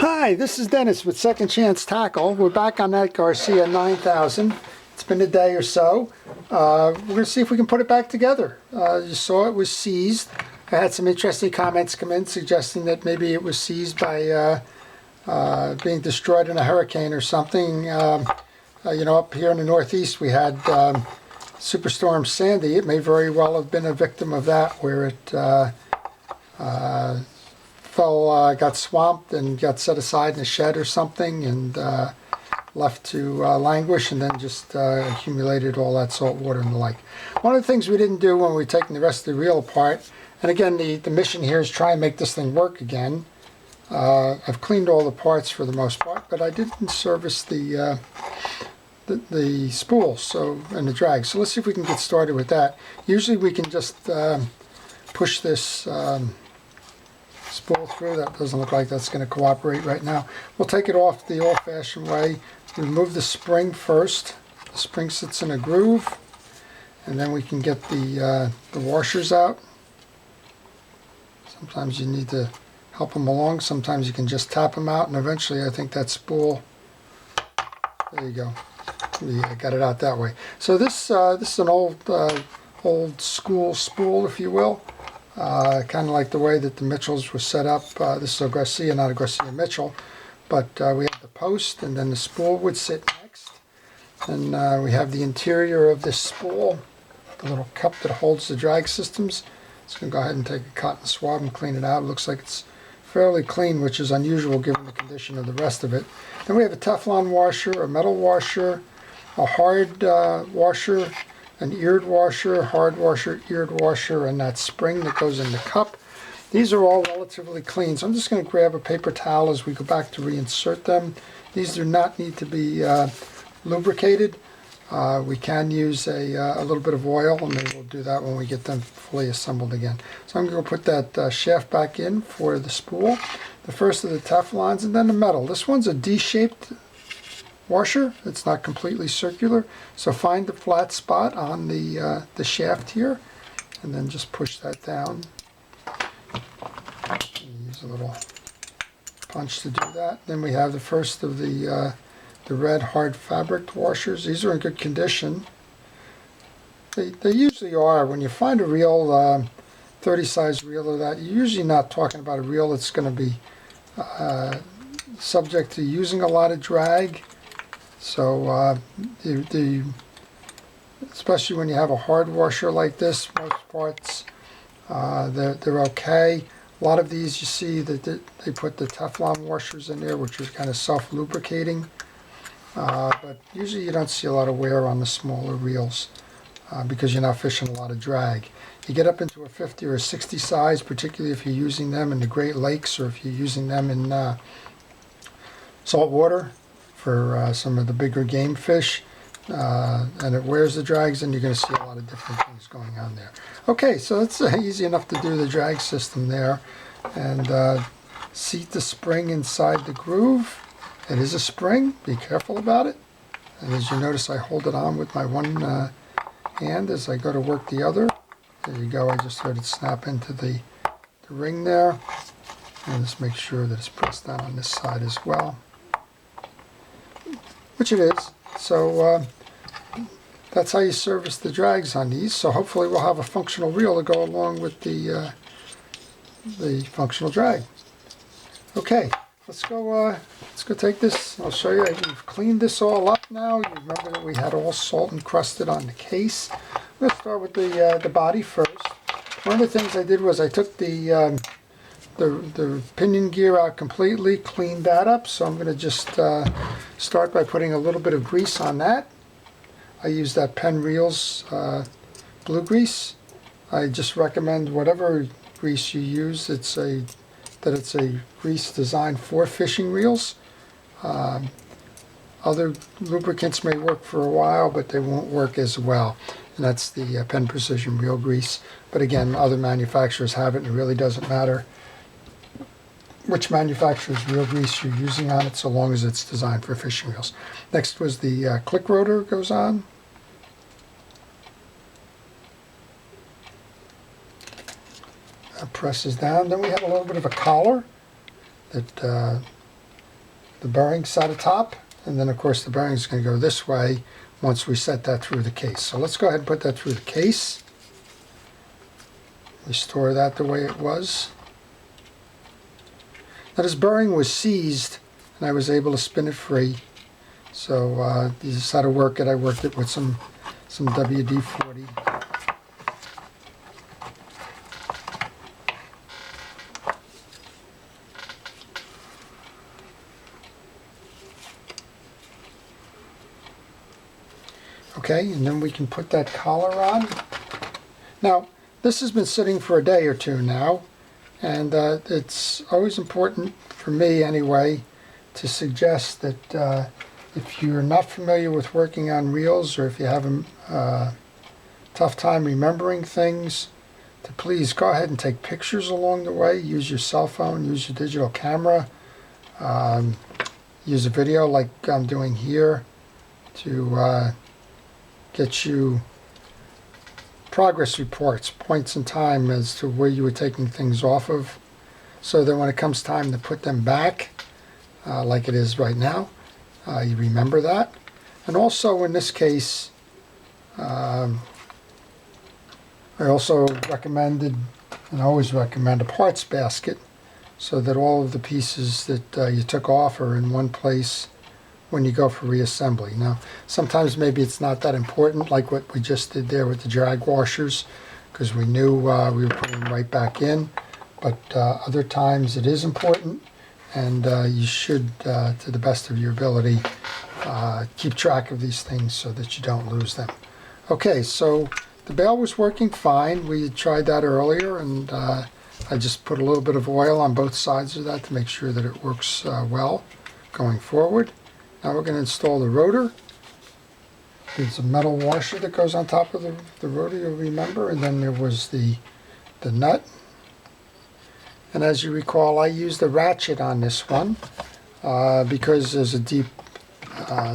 Hi, this is Dennis with Second Chance Tackle. We're back on that Garcia 9000. It's been a day or so. We're going to see if we can put it back together. You saw it was seized. I had some interesting comments come in suggesting that maybe it was seized by being destroyed in a hurricane or something. You know, up here in the Northeast we had Superstorm Sandy. It may very well have been a victim of that, where it got swamped and got set aside in a shed or something and left to languish, and then just accumulated all that salt water and the like. One of the things we didn't do when we were taking the rest of the reel apart, and again the mission here is try and make this thing work again. I've cleaned all the parts for the most part, but I didn't service the spools and the drag. So let's see if we can get started with that. Usually we can just push this spool through. That doesn't look like that's going to cooperate right now. We'll take it off the old-fashioned way. Remove the spring first. The spring sits in a groove, and then we can get the washers out. Sometimes you need to help them along. Sometimes you can just tap them out, and eventually I think that spool, there you go. Yeah, got it out that way. So this is an old school spool, if you will. Kind of like the way that the Mitchells were set up. This is a Garcia, not a Garcia Mitchell, but we have the post, and then the spool would sit next. And we have the interior of this spool, the little cup that holds the drag systems. So I'm going to go ahead and take a cotton swab and clean it out. It looks like it's fairly clean, which is unusual given the condition of the rest of it. Then we have a Teflon washer, a metal washer, a hard washer, an eared washer, hard washer, eared washer, and that spring that goes in the cup. These are all relatively clean, so I'm just going to grab a paper towel as we go back to reinsert them. These do not need to be lubricated. We can use a little bit of oil, and maybe we'll do that when we get them fully assembled again. So I'm going to put that shaft back in for the spool, the first of the Teflons, and then the metal. This one's a D-shaped washer. It's not completely circular, so find the flat spot on the shaft here, and then just push that down. Use a little punch to do that. Then we have the first of the red hard fabric washers. These are in good condition. They usually are. When you find a real 30 size reel of that, you're usually not talking about a reel that's going to be subject to using a lot of drag. So especially when you have a hard washer like this, most parts they're okay. A lot of these you see that they put the Teflon washers in there, which are kind of self-lubricating. But usually you don't see a lot of wear on the smaller reels because you're not fishing a lot of drag. You get up into a 50 or a 60 size, particularly if you're using them in the Great Lakes or if you're using them in salt water for some of the bigger game fish, and it wears the drags, and you're going to see a lot of different things going on there. Okay, so it's easy enough to do the drag system there, and seat the spring inside the groove. It is a spring, be careful about it, and as you notice I hold it on with my one hand as I go to work the other. There you go, I just heard it snap into the ring there, and just make sure that it's pressed down on this side as well, which it is. So that's how you service the drags on these. So hopefully we'll have a functional reel to go along with the functional drag. Okay, let's go take this. I'll show you. We've cleaned this all up now. You remember that we had all salt encrusted on the case. Let's start with the body first. One of the things I did was I took the pinion gear out completely, cleaned that up, so I'm going to just start by putting a little bit of grease on that. I use that Penn Reels blue grease. I just recommend whatever grease you use, it's a grease designed for fishing reels. Other lubricants may work for a while, but they won't work as well. And that's the Penn Precision Reel Grease. But again, other manufacturers have it, and it really doesn't matter which manufacturer's reel grease you're using on it, so long as it's designed for fishing reels. Next was the click rotor goes on. That presses down. Then we have a little bit of a collar that the bearing set atop, and then of course the bearing is going to go this way once we set that through the case. So let's go ahead and put that through the case. Restore that the way it was. Now this bearing was seized and I was able to spin it free. So this is how to work it. I worked it with some WD-40. Okay, and then we can put that collar on. Now, this has been sitting for a day or two now, and it's always important, for me anyway, to suggest that if you're not familiar with working on reels, or if you have a tough time remembering things, to please go ahead and take pictures along the way. Use your cell phone, use your digital camera, use a video like I'm doing here to get you progress reports, points in time as to where you were taking things off of, so that when it comes time to put them back, like it is right now, you remember that. And also in this case, I also recommended, and always recommend, a parts basket, so that all of the pieces that you took off are in one place when you go for reassembly. Now, sometimes maybe it's not that important, like what we just did there with the drag washers, because we knew we were putting them right back in. But other times it is important, and you should, to the best of your ability, keep track of these things so that you don't lose them. Okay, so the bail was working fine. We tried that earlier, and I just put a little bit of oil on both sides of that to make sure that it works well going forward. Now we're going to install the rotor. There's a metal washer that goes on top of the rotor, you'll remember, and then there was the nut. And as you recall, I used a ratchet on this one because there's a deep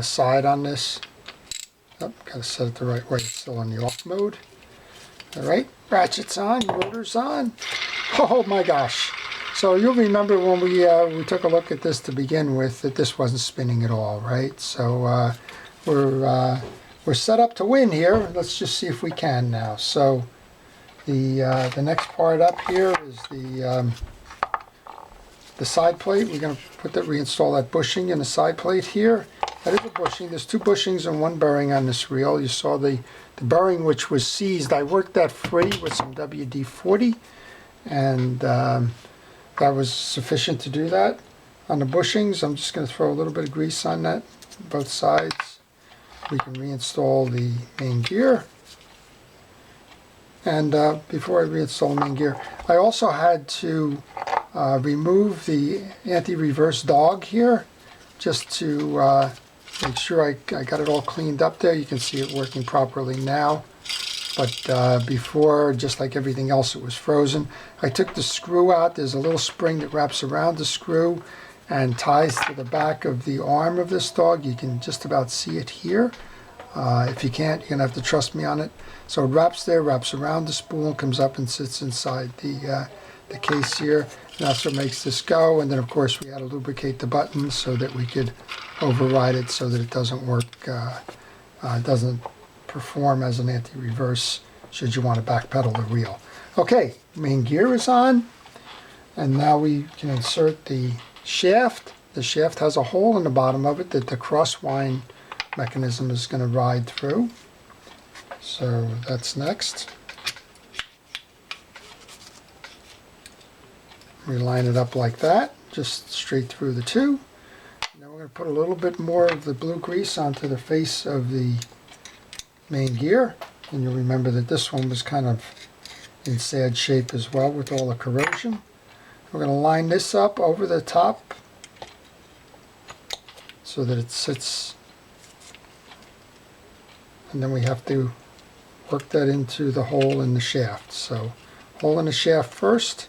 side on this. Oh, got to set it the right way. It's still in the off mode. All right, ratchet's on, rotor's on. Oh my gosh. So you'll remember when we took a look at this to begin with, that this wasn't spinning at all, right? So we're set up to win here. Let's just see if we can now. So the next part up here is the side plate. We're going to reinstall that bushing in the side plate here. That is a bushing. There's two bushings and one bearing on this reel. You saw the bearing which was seized. I worked that free with some WD-40, and that was sufficient to do that. On the bushings, I'm just going to throw a little bit of grease on that, both sides. We can reinstall the main gear. And before I reinstall the main gear, I also had to remove the anti-reverse dog here, just to make sure I got it all cleaned up there. You can see it working properly now. But before, just like everything else, it was frozen. I took the screw out. There's a little spring that wraps around the screw and ties to the back of the arm of this dog. You can just about see it here. If you can't, you're going to have to trust me on it. So it wraps there, wraps around the spool, comes up and sits inside the case here. And that's what makes this go. And then, of course, we had to lubricate the buttons so that we could override it so that it doesn't work, doesn't perform as an anti-reverse should you want to backpedal the reel. Okay, main gear is on, and now we can insert the shaft. The shaft has a hole in the bottom of it that the crosswind mechanism is going to ride through. So that's next. We line it up like that, just straight through the two. Now we're going to put a little bit more of the blue grease onto the face of the main gear, and you'll remember that this one was kind of in sad shape as well with all the corrosion. We're going to line this up over the top so that it sits, and then we have to work that into the hole in the shaft. So hole in the shaft first.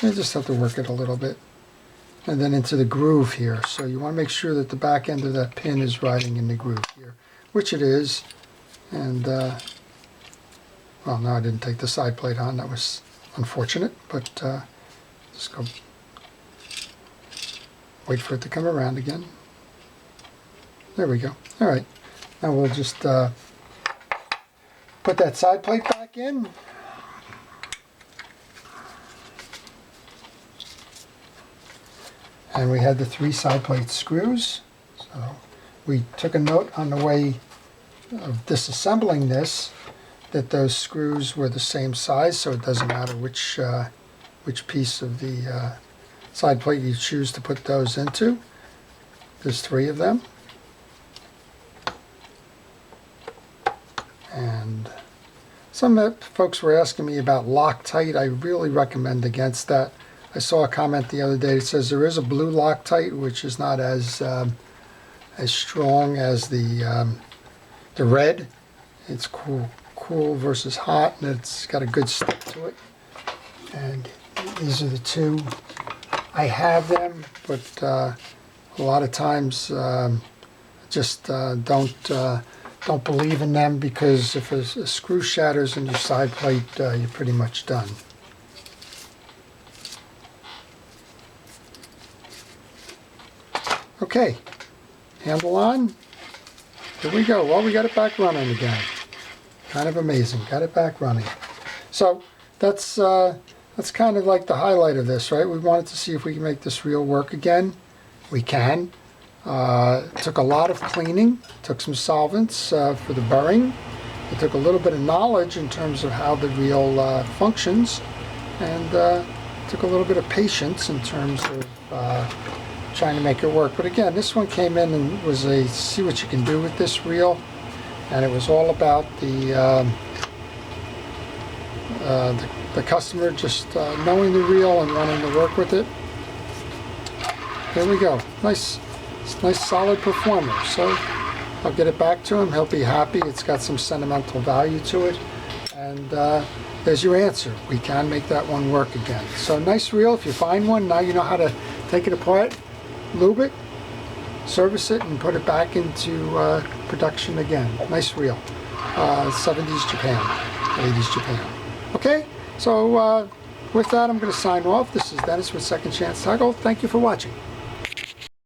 You just have to work it a little bit. And then into the groove here. So you want to make sure that the back end of that pin is riding in the groove here, which it is. And, well, no, I didn't take the side plate on. That was unfortunate, but Just go, wait for it to come around again. There we go. All right, now we'll just put that side plate back in. And we had the 3 side plate screws. So we took a note on the way of disassembling this that those screws were the same size, so it doesn't matter which piece of the side plate you choose to put those into. There's 3 of them. And some folks were asking me about Loctite. I really recommend against that. I saw a comment the other day that says there is a blue Loctite, which is not as strong as the red. It's cool versus hot, and it's got a good stick to it. And these are the 2. I have them, but a lot of times just don't believe in them, because if a screw shatters in your side plate, you're pretty much done. Okay, handle on. Here we go. Well, we got it back running again. Kind of amazing. Got it back running. So that's kind of like the highlight of this, right? We wanted to see if we can make this reel work again. We can. It took a lot of cleaning. Took some solvents for the burring. It took a little bit of knowledge in terms of how the reel functions, and took a little bit of patience in terms of trying to make it work. But again, this one came in and was a see what you can do with this reel, and it was all about the customer just knowing the reel and wanting to work with it. There we go. Nice solid performer. So I'll get it back to him. He'll be happy. It's got some sentimental value to it, and there's your answer. We can make that one work again. So nice reel. If you find one, now you know how to take it apart, lube it, service it, and put it back into production again. Nice reel. 70s Japan, 80s Japan. Okay, so with that, I'm going to sign off. This is Dennis with Second Chance Toggle. Thank you for watching.